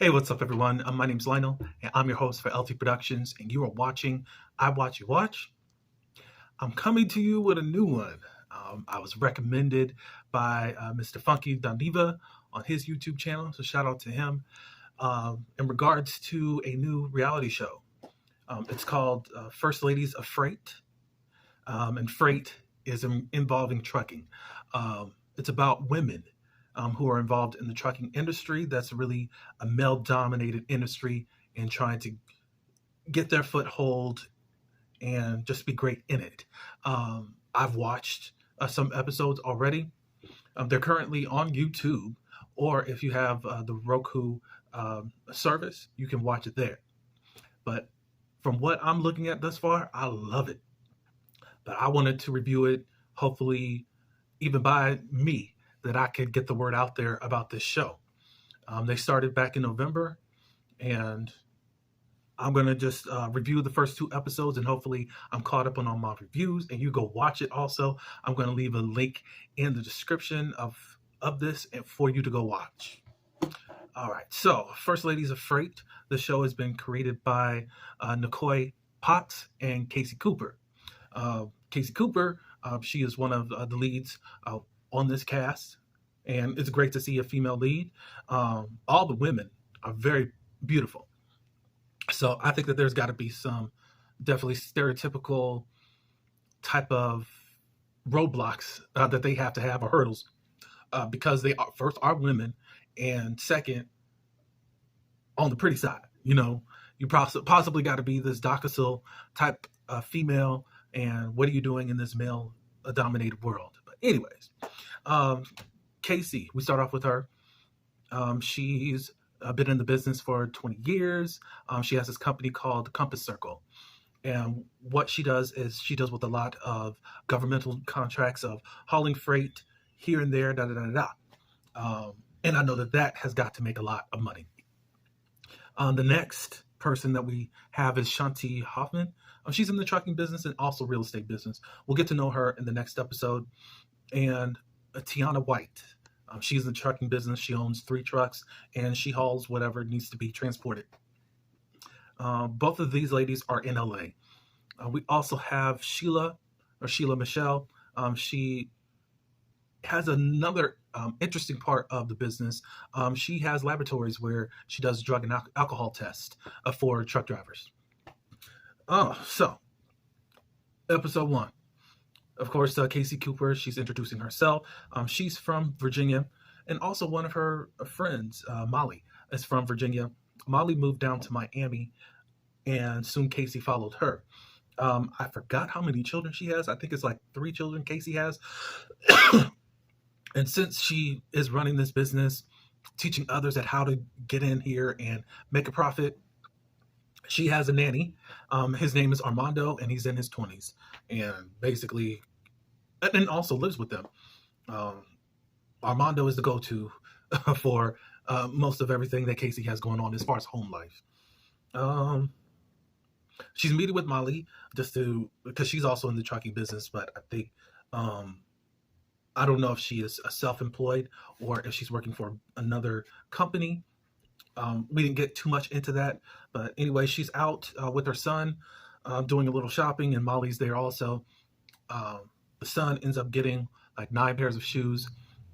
Hey, what's up, everyone? My name's Lionel, and I'm your host for LT Productions, and you are watching I Watch You Watch. I'm coming to you with a new one. I was recommended by Mr. Funky Dandiva on his YouTube channel, so shout out to him. In regards to a new reality show, it's called First Ladies of Freight, and freight is involving trucking. It's about women who are involved in the trucking industry. That's really a male dominated industry and trying to get their foothold and just be great in it. I've watched some episodes already. They're currently on YouTube, or if you have the Roku service, you can watch it there. But from what I'm looking at thus far, I love it. But I wanted to review it, hopefully, even by me, that I could get the word out there about this show. They started back in November, and I'm going to just review the first two episodes, and hopefully I'm caught up on all my reviews, and you go watch it also. I'm going to leave a link in the description of this and for you to go watch. All right, so First Ladies of Freight. The show has been created by Nicoy Potts and Casey Cooper. Casey Cooper, she is one of the leads on this cast, and it's great to see a female lead. All the women are very beautiful. So I think that there's got to be some definitely stereotypical type of roadblocks that they have to have, or hurdles, because they are, first, are women, and second, on the pretty side. You possibly got to be this docile type female, and what are you doing in this male dominated world? But anyways, Casey, we start off with her. She's been in the business for 20 years. She has this company called Compass Circle. And what she does is she does with a lot of governmental contracts of hauling freight here and there, da da da da. And I know that has got to make a lot of money. The next person that we have is Shanti Hoffman. She's in the trucking business and also real estate business. We'll get to know her in the next episode. And Tiana White. She's in the trucking business. She owns 3 trucks, and she hauls whatever needs to be transported. Both of these ladies are in LA. We also have Sheila Michelle. She has another interesting part of the business. She has laboratories where she does drug and alcohol tests for truck drivers. So episode 1. Of course, Casey Cooper, she's introducing herself. She's from Virginia, and also one of her friends, Molly, is from Virginia. Molly moved down to Miami, and soon Casey followed her. I forgot how many children she has. I think it's like 3 children Casey has. And since she is running this business, teaching others at how to get in here and make a profit, she has a nanny. His name is Armando, and he's in his 20s. And basically, and also lives with them. Armando is the go-to for most of everything that Casey has going on as far as home life. She's meeting with Molly because she's also in the trucking business, but I think I don't know if she is self-employed or if she's working for another company. We didn't get too much into that, but anyway, she's out with her son doing a little shopping, and Molly's there also. The son ends up getting like 9 pairs of shoes,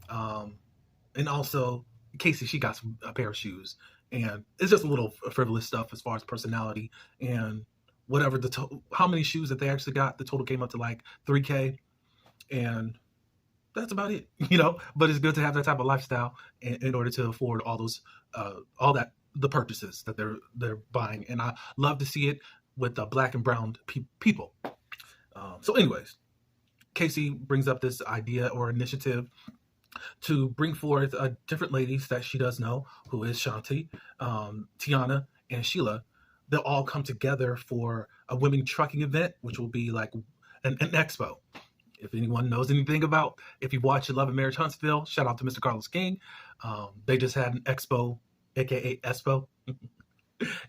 and also Casey, she got a pair of shoes, and it's just a little frivolous stuff as far as personality and whatever. How many shoes that they actually got, the total came up to like $3,000, and that's about it, But it's good to have that type of lifestyle in order to afford all those, the purchases that they're buying, and I love to see it with the black and brown people. So, anyways, Casey brings up this idea or initiative to bring forth different ladies that she does know, who is Shanti, Tiana, and Sheila. They'll all come together for a women trucking event, which will be like an expo. If anyone knows anything about, if you watch Love and Marriage Huntsville, shout out to Mr. Carlos King. They just had an expo, aka Expo.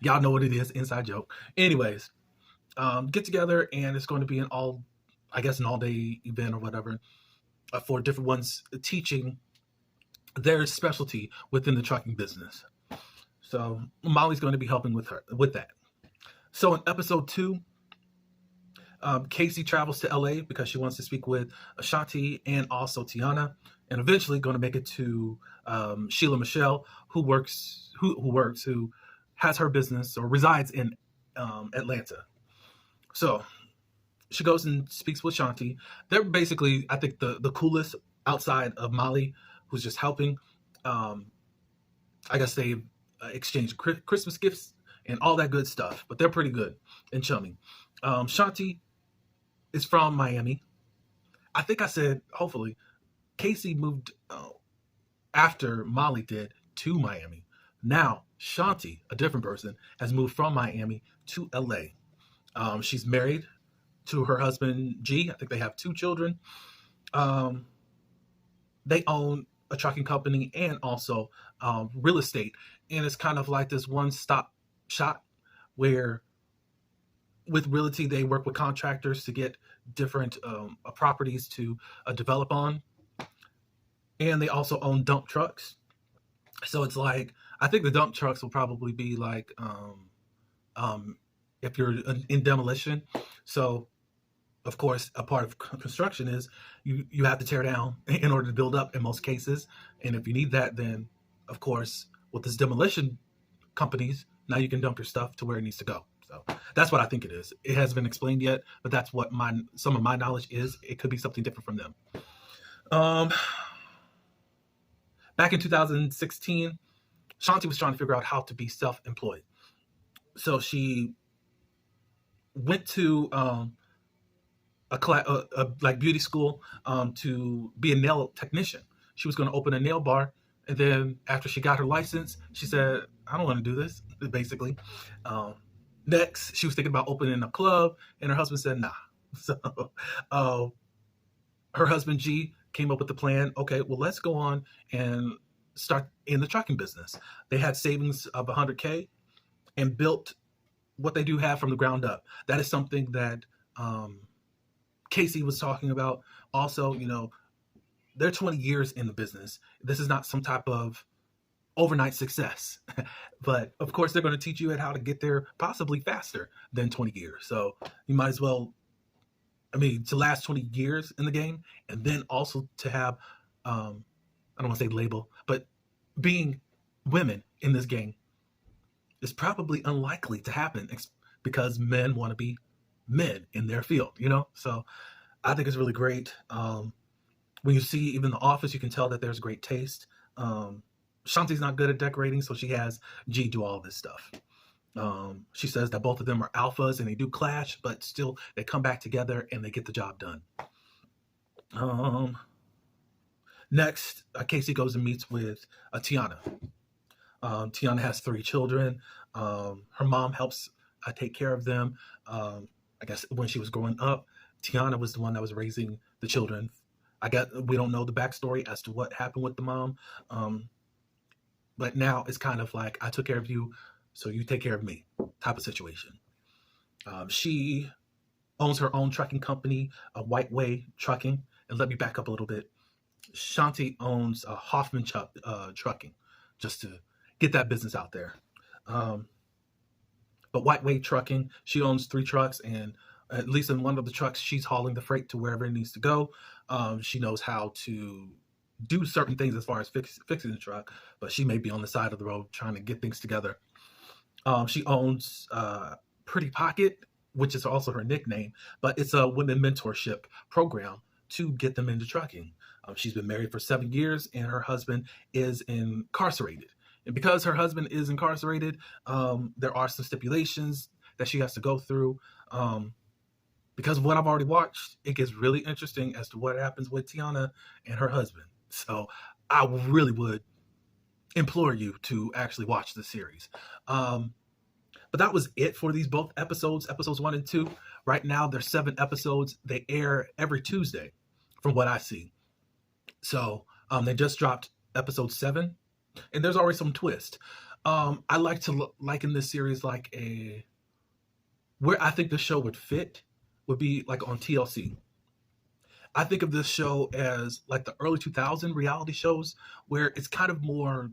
Y'all know what it is, inside joke. Anyways, get together, and it's going to be an all-day event or whatever for different ones teaching their specialty within the trucking business. So Molly's going to be helping with that. So in episode 2, Casey travels to LA because she wants to speak with Ashanti and also Tiana, and eventually going to make it to Sheila Michelle, who has her business or resides in Atlanta. So she goes and speaks with Shanti. They're basically, I think, the coolest outside of Molly, who's just helping. I guess they exchange Christmas gifts and all that good stuff, but they're pretty good and chummy. Shanti is from Miami. I think I said, hopefully, Casey moved after Molly did to Miami. Now, Shanti, a different person, has moved from Miami to LA. She's married to her husband, G. I think they have 2 children. They own a trucking company and also real estate. And it's kind of like this one-stop shop where with realty, they work with contractors to get different properties to develop on. And they also own dump trucks. So it's like, I think the dump trucks will probably be like, if you're in demolition. So, of course, a part of construction is you have to tear down in order to build up in most cases. And if you need that, then, of course, with this demolition companies, now you can dump your stuff to where it needs to go. So that's what I think it is. It hasn't been explained yet, but that's what some of my knowledge is. It could be something different from them. Back in 2016, Shanti was trying to figure out how to be self-employed. So she went to like beauty school to be a nail technician. She was going to open a nail bar, and then after she got her license, she said, "I don't want to do this." Basically, next she was thinking about opening a club, and her husband said, "Nah." So her husband G came up with the plan. Okay, well, let's go on and start in the trucking business. They had savings of $100K and built what they do have from the ground up. That is something that Casey was talking about. Also, they're 20 years in the business. This is not some type of overnight success, but of course they're going to teach you how to get there possibly faster than 20 years. So you might as well, to last 20 years in the game, and then also to have, I don't want to say label, but being women in this game is probably unlikely to happen because men want to be men in their field, So I think it's really great. When you see even The Office, you can tell that there's great taste. Shanti's not good at decorating, so she has G do all this stuff. She says that both of them are alphas and they do clash, but still they come back together and they get the job done. Next, Casey goes and meets with Tiana. Tiana has 3 children. Her mom helps take care of them. I guess when she was growing up, Tiana was the one that was raising the children. We don't know the backstory as to what happened with the mom. But now it's kind of like, I took care of you, so you take care of me type of situation. She owns her own trucking company, White Way Trucking. And let me back up a little bit. Shanti owns Hoffman Trucking, just to get that business out there. But White Way Trucking, she owns 3 trucks, and at least in one of the trucks, she's hauling the freight to wherever it needs to go. She knows how to do certain things as far as fixing the truck, but she may be on the side of the road trying to get things together. She owns Pretty Pocket, which is also her nickname, but it's a women mentorship program to get them into trucking. She's been married for 7 years, and her husband is incarcerated. And because her husband is incarcerated, there are some stipulations that she has to go through. Because of what I've already watched, it gets really interesting as to what happens with Tiana and her husband. So I really would implore you to actually watch the series. But that was it for these both episodes 1 and 2. Right now, there's 7 episodes. They air every Tuesday, from what I see. So they just dropped episode 7, and there's already some twist. I like to liken this series like where I think the show would fit would be like on TLC. I think of this show as like the early 2000 reality shows where it's kind of more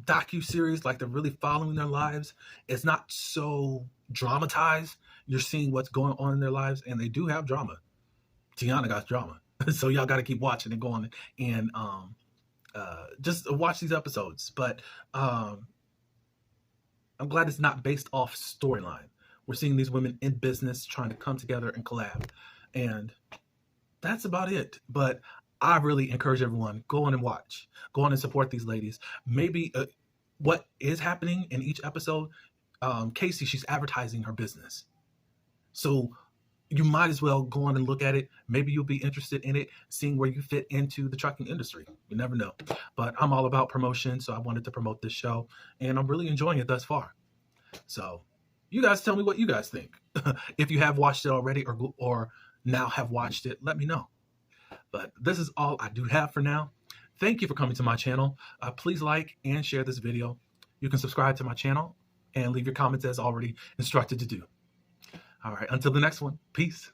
docu-series, like they're really following their lives. It's not so dramatized. You're seeing what's going on in their lives, and they do have drama. Tiana got drama. So y'all got to keep watching and going and just watch these episodes. But I'm glad it's not based off storyline. We're seeing these women in business trying to come together and collab. And that's about it. But I really encourage everyone, go on and watch. Go on and support these ladies. Maybe what is happening in each episode, Casey, she's advertising her business. So you might as well go on and look at it. Maybe you'll be interested in it, seeing where you fit into the trucking industry. You never know. But I'm all about promotion, so I wanted to promote this show, and I'm really enjoying it thus far. So you guys tell me what you guys think. If you have watched it already or now have watched it, let me know. But this is all I do have for now. Thank you for coming to my channel. Please like and share this video. You can subscribe to my channel and leave your comments as already instructed to do. All right, until the next one, peace.